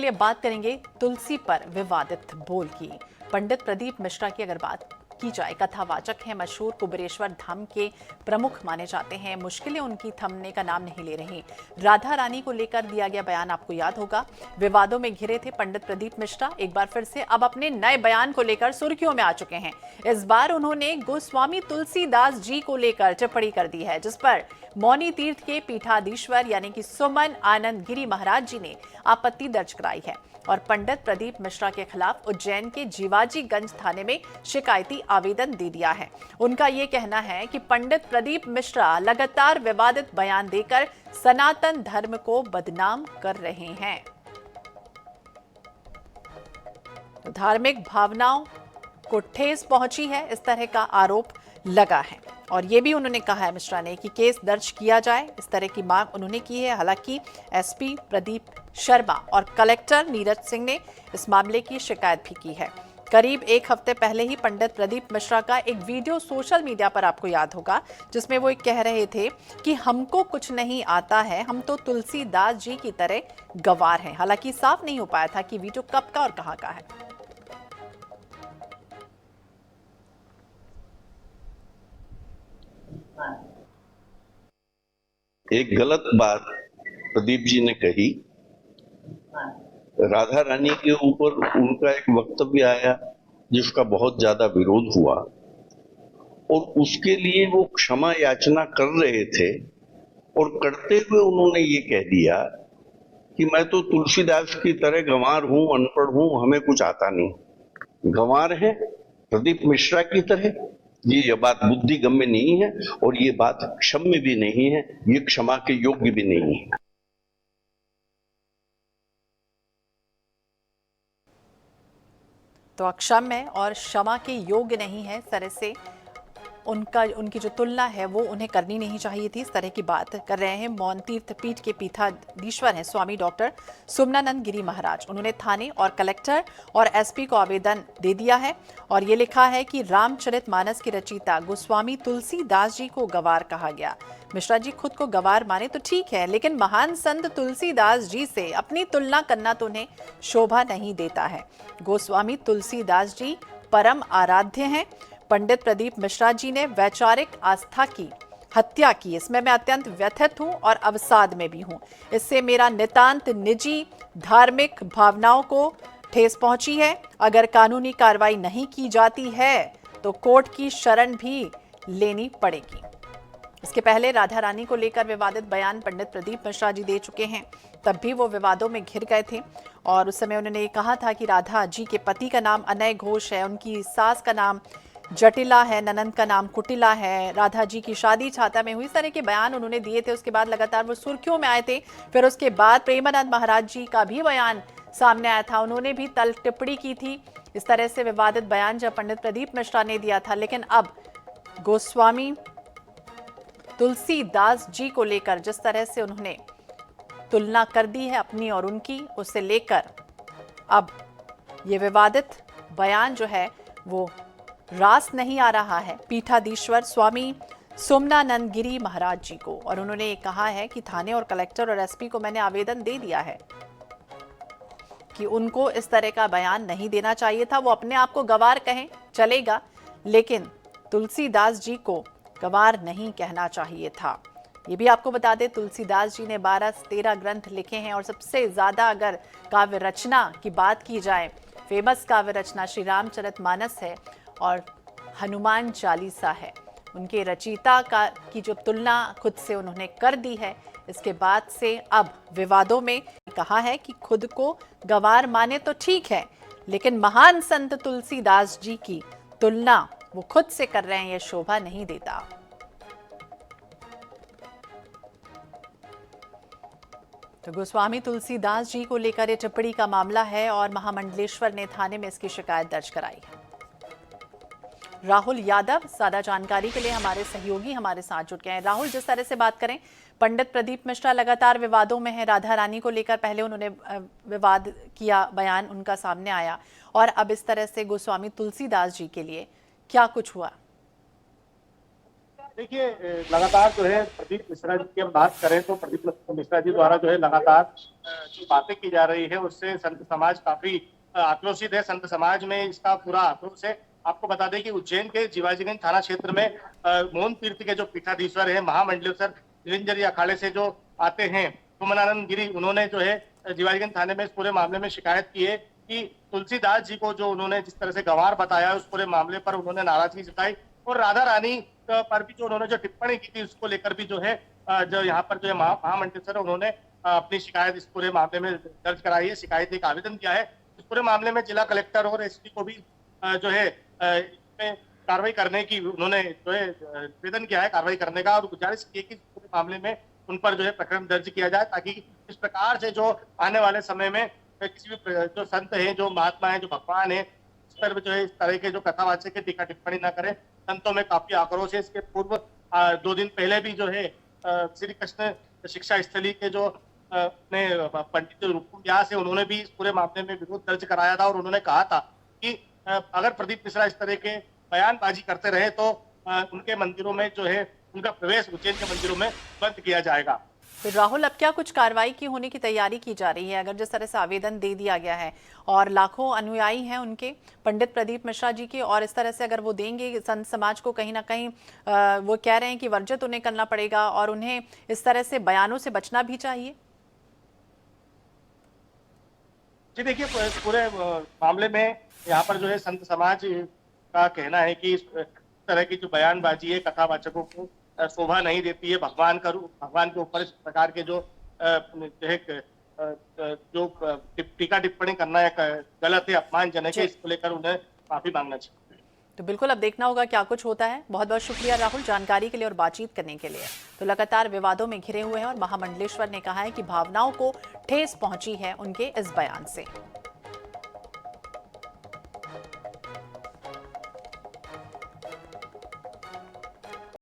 चलिए बात करेंगे तुलसी पर विवादित बोल की। पंडित प्रदीप मिश्रा की अगर बात की जाए, कथावाचक हैं, मशहूर कुबेरेश्वर धाम के प्रमुख माने जाते हैं। मुश्किलें उनकी थमने का नाम नहीं ले रही। राधा रानी को लेकर दिया गया बयान आपको याद होगा, विवादों में घिरे थे पंडित प्रदीप मिश्रा। एक बार फिर से अब अपने नए बयान को लेकर सुर्खियों में आ चुके हैं। इस बार उन्होंने गोस्वामी तुलसीदास जी को लेकर टिप्पणी कर दी है, जिस पर मौनी तीर्थ के पीठाधीश्वर यानी कि सुमन आनंद गिरी महाराज जी ने आपत्ति दर्ज कराई है और पंडित प्रदीप मिश्रा के खिलाफ उज्जैन के जीवाजीगंज थाने में शिकायती आवेदन दे दिया है। उनका यह कहना है कि पंडित प्रदीप मिश्रा लगातार विवादित बयान देकर सनातन धर्म को बदनाम कर रहे हैं। तो धार्मिक भावनाओं को ठेस पहुंची है, इस तरह का आरोप लगा है। और ये भी उन्होंने कहा है मिश्रा ने कि केस दर्ज किया जाए, इस तरह की मांग उन्होंने की है। हालांकि एसपी प्रदीप शर्मा और कलेक्टर नीरज सिंह ने इस मामले की शिकायत भी की है। करीब एक हफ्ते पहले ही पंडित प्रदीप मिश्रा का एक वीडियो सोशल मीडिया पर आपको याद होगा, जिसमें वो कह रहे थे कि हमको कुछ नहीं आता है, हम तो तुलसीदास जी की तरह गवार हैं। हालांकि साफ नहीं हो पाया था कि वीडियो कब का और कहां का है। एक गलत बात प्रदीप जी ने कही। राधा रानी के ऊपर उनका एक वक्तव्य आया जिसका बहुत ज्यादा विरोध हुआ और उसके लिए वो क्षमा याचना कर रहे थे और करते हुए उन्होंने ये कह दिया कि मैं तो तुलसीदास की तरह गंवार हूं, अनपढ़ हूं, हमें कुछ आता नहीं। गंवार है प्रदीप मिश्रा की तरह, ये बात बुद्धि गम्य नहीं है और ये बात क्षम्य भी नहीं है, ये क्षमा के योग्य भी नहीं है। तो अक्षम्य और क्षमा के योग्य नहीं है, इस तरह से उनकी जो तुलना है वो उन्हें करनी नहीं चाहिए थी। इस तरह की बात कर रहे हैं मौन तीर्थ पीठ के पीठाधीश्वर हैं स्वामी डॉक्टर सुमनानंद गिरी महाराज। उन्होंने थाने और कलेक्टर और एसपी को आवेदन दे दिया है और ये लिखा है कि रामचरितमानस की रचयिता गोस्वामी तुलसीदास जी को गवार कहा गया। मिश्रा जी खुद को गवार माने तो ठीक है, लेकिन महान संत तुलसीदास जी से अपनी तुलना करना तो उन्हें शोभा नहीं देता है। गोस्वामी तुलसीदास जी परम आराध्य हैं। पंडित प्रदीप मिश्रा जी ने वैचारिक आस्था की हत्या की, इसमें मैं अत्यंत व्यथित हूं और अवसाद में भी हूं। इससे मेरा नितांत निजी धार्मिक भावनाओं को ठेस पहुंची है। अगर कानूनी कार्रवाई नहीं की जाती है तो कोर्ट की शरण भी लेनी पड़ेगी। इसके पहले राधा रानी को लेकर विवादित बयान पंडित प्रदीप मिश्रा जी दे चुके हैं, तब भी वो विवादों में घिर गए थे और उस समय उन्होंने ये कहा था कि राधा जी के पति का नाम अनय घोष है, उनकी सास का नाम जटिला है, ननंद का नाम कुटिला है, राधा जी की शादी छाता में हुई। इस तरह के बयान उन्होंने दिए थे। उसके बाद लगातार वो सुर्खियों में आए थे। फिर उसके बाद प्रेमानंद महाराज जी का भी बयान सामने आया था, उन्होंने भी तल टिप्पणी की थी। इस तरह से विवादित बयान जब पंडित प्रदीप मिश्रा ने दिया था, लेकिन अब गोस्वामी तुलसीदास जी को लेकर जिस तरह से उन्होंने तुलना कर दी है अपनी और उनकी, उसे लेकर अब ये विवादित बयान जो है वो रास नहीं आ रहा है पीठाधीश्वर स्वामी सुमनानंद गिरी महाराज जी को। और उन्होंने कहा है कि थाने और कलेक्टर और एसपी को मैंने आवेदन दे दिया है कि उनको इस तरह का बयान नहीं देना चाहिए था। वो अपने आप को गवार कहें चलेगा, लेकिन तुलसीदास जी को गवार नहीं कहना चाहिए था। ये भी आपको बता दें, तुलसीदास जी ने 12 से 13 ग्रंथ लिखे हैं और सबसे ज्यादा अगर काव्य रचना की बात की जाए, फेमस काव्य रचना श्री रामचरितमानस है और हनुमान चालीसा है। उनके रचयिता की जो तुलना खुद से उन्होंने कर दी है, इसके बाद से अब विवादों में कहा है कि खुद को गवार माने तो ठीक है, लेकिन महान संत तुलसीदास जी की तुलना वो खुद से कर रहे हैं, ये शोभा नहीं देता। तो गोस्वामी तुलसीदास जी को लेकर ये टिप्पणी का मामला है और महामंडलेश्वर ने थाने में इसकी शिकायत दर्ज कराई है। राहुल यादव ज्यादा जानकारी के लिए हमारे सहयोगी हमारे साथ जुड़ गए हैं। राहुल, जिस तरह से बात करें, पंडित प्रदीप मिश्रा लगातार विवादों में है। राधा रानी को लेकर पहले उन्होंने विवाद किया, बयान उनका सामने आया और अब इस तरह से गोस्वामी तुलसीदास जी के लिए क्या कुछ हुआ? देखिए लगातार जो है प्रदीप मिश्रा जी की हम बात करें तो प्रदीप मिश्रा जी द्वारा जो है लगातार जो बातें की जा रही है उससे संत समाज काफी आक्रोशित है। संत समाज में इसका पूरा आक्रोश है। आपको बता दें कि उज्जैन के जीवाजीगंज थाना क्षेत्र में मौन तीर्थ के जो पीठाधीश्वर है महामंडलेश्वर निरंजन अखाड़े से जो आते हैं सुमनानंद गिरी, उन्होंने जो है जीवाजीगंज थाने में इस पूरे मामले में शिकायत की है कि तुलसीदास जी को जो उन्होंने जिस तरह से गंवार बताया उस पूरे मामले पर उन्होंने नाराजगी जताई और राधा रानी पर भी जो उन्होंने जो टिप्पणी की थी उसको लेकर भी जो है जो यहाँ पर जो है महामंडलेश्वर उन्होंने अपनी शिकायत इस पूरे मामले में दर्ज कराई है। शिकायत एक आवेदन किया है। इस पूरे मामले में जिला कलेक्टर और एसपी को भी जो है इसमें कार्रवाई करने की उन्होंने जो है निवेदन किया है कार्रवाई करने का और गुजारिश की है कि इस पूरे मामले में उन पर जो है प्रकरण दर्ज किया जाए ताकि इस प्रकार से जो आने वाले समय में किसी भी जो संत है जो महात्मा है जो भगवान है इस पर जो है इस तरह के जो कथावाचक के टीका टिप्पणी न करें। संतों में काफी आक्रोश है। इसके पूर्व 2 दिन पहले भी जो है श्री कृष्ण शिक्षा स्थली के जो पंडित जो रूपम व्यास है उन्होंने भी इस पूरे मामले में विरोध दर्ज कराया था और उन्होंने कहा था कि अगर प्रदीप मिश्रा इस तरह के बयानबाजी करते रहे तो उनके मंदिरों में जो है उनका प्रवेश उज्जैन के मंदिरों में बंद किया जाएगा। तो राहुल, अब क्या कुछ कार्रवाई की होने की तैयारी की जा रही है? अगर जिस तरह से आवेदन दे दिया गया है और लाखों अनुयायी हैं उनके पंडित प्रदीप मिश्रा जी के, और इस तरह से अगर वो देंगे संत समाज को कहीं ना कहीं वो कह रहे हैं कि वर्जित उन्हें करना पड़ेगा और उन्हें इस तरह से बयानों से बचना भी चाहिए। जी देखिए पूरे मामले में यहाँ पर जो है संत समाज का कहना है कि इस तरह की जो बयानबाजी है कथावाचकों को शोभा नहीं देती है। भगवान के ऊपर इस प्रकार के जो टीका टिप्पणी करना है गलत है, अपमानजनक है। इसको लेकर उन्हें माफी मांगना चाहिए। तो बिल्कुल अब देखना होगा क्या कुछ होता है। बहुत बहुत शुक्रिया राहुल जानकारी के लिए और बातचीत करने के लिए। तो लगातार विवादों में घिरे हुए हैं और महामंडलेश्वर ने कहा है कि भावनाओं को ठेस पहुंची है उनके इस बयान से।